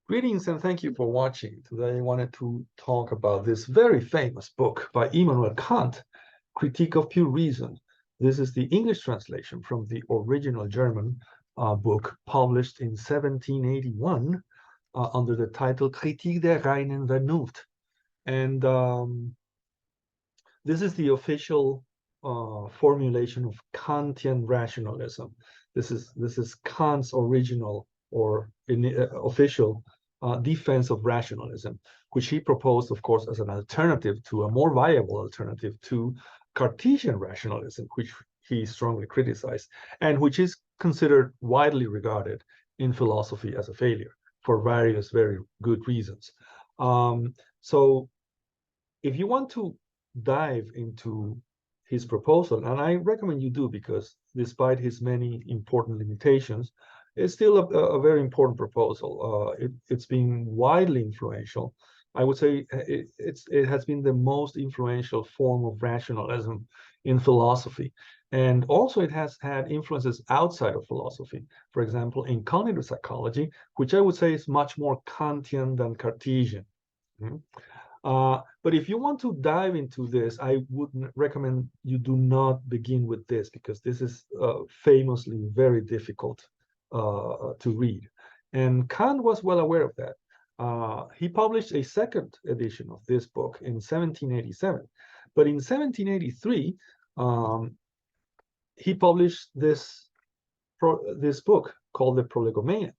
Greetings and thank you for watching. Today I wanted to talk about this very famous book by Immanuel Kant, Critique of Pure Reason. This is the English translation from the original German book published in 1781 under the title Kritik der reinen Vernunft. And this is the official formulation of Kantian rationalism. This is Kant's original or official defense of rationalism, which he proposed, of course, as an alternative to a more viable alternative to Cartesian rationalism, which he strongly criticized, and which is considered widely regarded in philosophy as a failure for various very good reasons. So if you want to dive into his proposal, and I recommend you do, because despite his many important limitations, it's still a very important proposal. It's been widely influential. I would say it has been the most influential form of rationalism in philosophy. And also it has had influences outside of philosophy. For example, in cognitive psychology, which I would say is much more Kantian than Cartesian. But if you want to dive into this, I would recommend you do not begin with this, because this is famously very difficult to read. And Kant was well aware of that. He published a second edition of this book in 1787. But in 1783, he published this book called the Polygomania.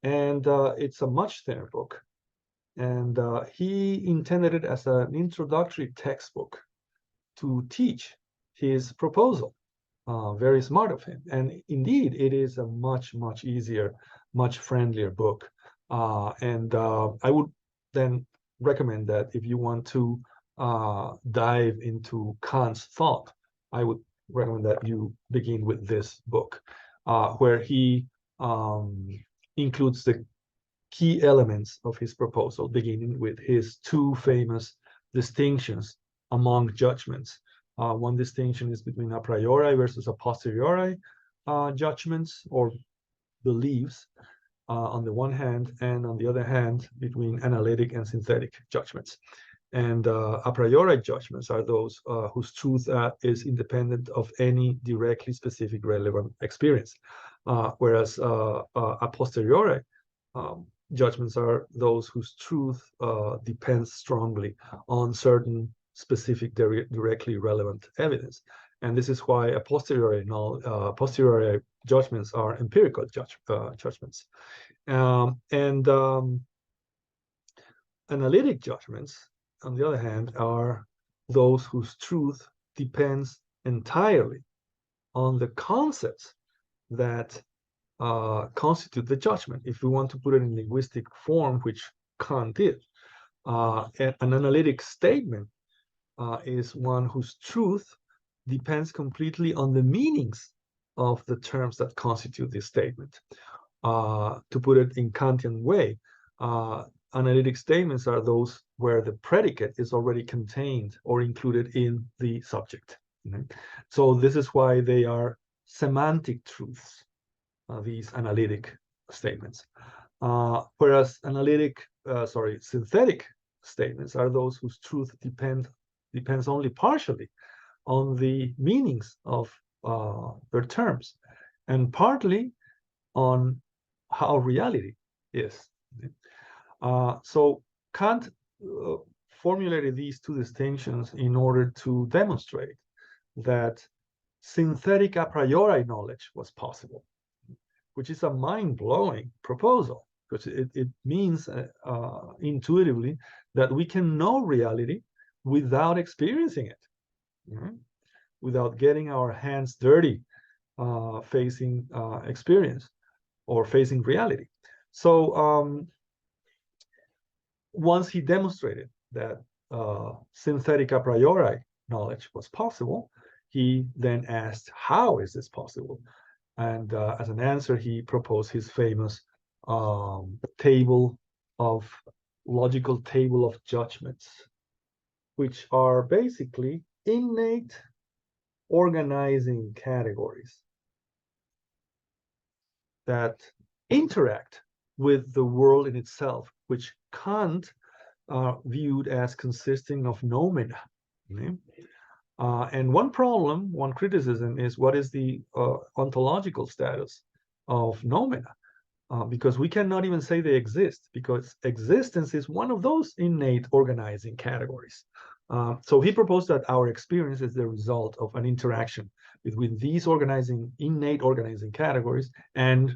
And it's a much thinner book. And he intended it as an introductory textbook to teach his proposal. Very smart of him. And indeed, it is a much, much easier, much friendlier book. And I would then recommend that if you want to dive into Kant's thought, I would recommend that you begin with this book, where he includes the key elements of his proposal, beginning with his two famous distinctions among judgments. One distinction is between a priori versus a posteriori judgments or beliefs on the one hand, and on the other hand, between analytic and synthetic judgments. And a priori judgments are those whose truth is independent of any directly specific relevant experience, whereas a posteriori judgments are those whose truth depends strongly on certain specific directly relevant evidence. And this is why a posteriori judgments are empirical judgments. Analytic judgments, on the other hand, are those whose truth depends entirely on the concepts that constitute the judgment. If we want to put it in linguistic form, which Kant did, an analytic statement is one whose truth depends completely on the meanings of the terms that constitute this statement. To put it in Kantian way, analytic statements are those where the predicate is already contained or included in the subject. So this is why they are semantic truths, these analytic statements. Whereas synthetic statements are those whose truth depends only partially on the meanings of their terms, and partly on how reality is. So Kant formulated these two distinctions in order to demonstrate that synthetic a priori knowledge was possible, which is a mind-blowing proposal, because it means intuitively that we can know reality without experiencing it, without getting our hands dirty facing experience or facing reality. So once he demonstrated that synthetic a priori knowledge was possible, he then asked, how is this possible? And as an answer, he proposed his famous logical table of judgments, which are basically innate organizing categories that interact with the world in itself, which Kant viewed as consisting of noumena. Okay? And one problem, one criticism is what is the ontological status of noumena? Because we cannot even say they exist, because existence is one of those innate organizing categories. So he proposed that our experience is the result of an interaction between these innate organizing categories and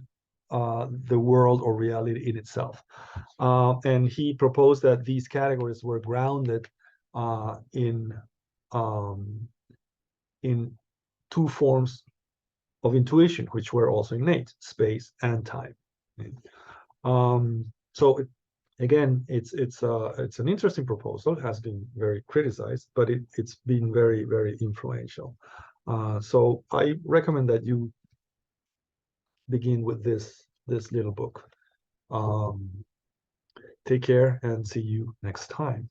the world or reality in itself. And he proposed that these categories were grounded in two forms of intuition, which were also innate: space and time. So again, it's an interesting proposal. It has been very criticized, but it's been very, very influential. So I recommend that you begin with this little book. Take care and see you next time.